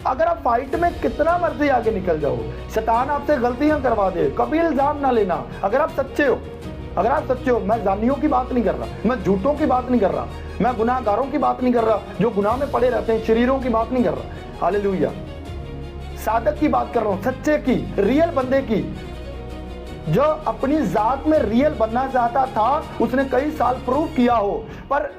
अगर आप फाइट में कितना मर्जी आगे निकल जाओ, शैतान आपसे गलतियां करवा दे, कभी इल्जाम ना लेना। अगर आप सच्चे हो, मैं जानियों की बात नहीं कर रहा, मैं झूठों की बात नहीं कर रहा, मैं गुनाहगारों की बात नहीं कर रहा, जो गुनाह में पड़े रहते हैं, शरीरों की बात नहीं कर रहा। हालेलुया। सादक की बात कर रहा हूं, सच्चे की, रियल बंदे की, जो अपनी जात में रियल बनना चाहता था। उसने कई साल प्रूव किया हो, पर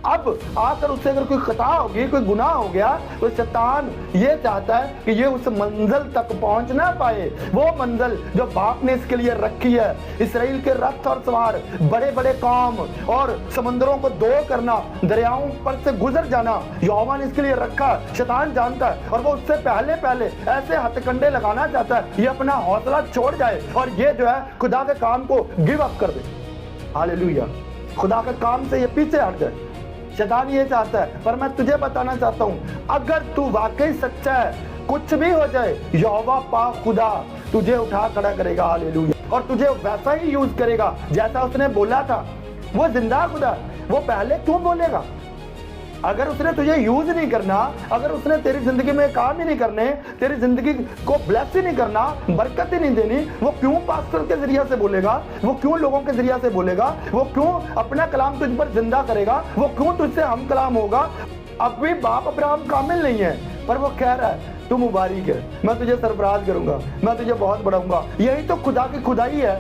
अब आकर उससे अगर कोई खता होगी, कोई गुनाह हो गया, तो शैतान ये चाहता है कि ये उस मंजिल तक पहुंच ना पाए, वो मंजिल जो बाप ने इसके लिए रखी है। इसराइल के रथ और सवार, बड़े बड़े काम और समंदरों को दो करना, दरियाओं पर से गुजर जाना, यहोवा ने इसके लिए रखा। शैतान जानता है और वो उससे पहले पहले ऐसे हथकंडे लगाना चाहता है, ये अपना हौसला छोड़ जाए और ये जो है खुदा के काम को गिव अप कर दे। हालेलुया। खुदा के काम से ये पीछे हट जाए। शैतान ये चाहता है, पर मैं तुझे बताना चाहता हूं, अगर तू वाकई सच्चा है, कुछ भी हो जाए, यहोवा पाक खुदा तुझे उठा खड़ा करेगा। हालेलुया। और तुझे वैसा ही यूज करेगा जैसा उसने बोला था। वो जिंदा खुदा, वो पहले क्यों बोलेगा? अगर उसने तुझे यूज नहीं करना, अगर उसने तेरी जिंदगी में काम ही नहीं करने, तेरी जिंदगी को ब्लेस ही नहीं करना, बरकत ही नहीं देनी, वो क्यों पास्टर के जरिए से बोलेगा? वो क्यों लोगों के जरिए से बोलेगा? वो क्यों अपना कलाम तुझ पर जिंदा करेगा? वो क्यों तुझसे हम कलाम होगा? अब भी बाप अब्राहम कामिल नहीं है, पर वो कह रहा है तू मुबारक है, मैं तुझे सरफराज करूंगा, मैं तुझे बहुत बढ़ाऊंगा। यही तो खुदा की खुदाई है,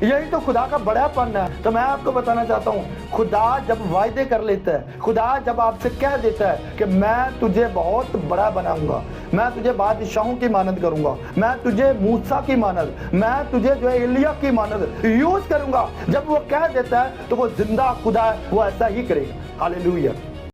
यही तो खुदा का बड़ापन है। तो मैं आपको बताना चाहता हूँ, खुदा जब वायदे कर लेता है, खुदा जब आपसे कह देता है कि मैं तुझे बहुत बड़ा बनाऊंगा, मैं तुझे बादशाहों की मानद करूंगा, मैं तुझे मूसा की मानद, मैं तुझे जो है एलिया की मानद यूज करूंगा, जब वो कह देता है तो वो जिंदा खुदा है, वो ऐसा ही करेगा। हालेलुया।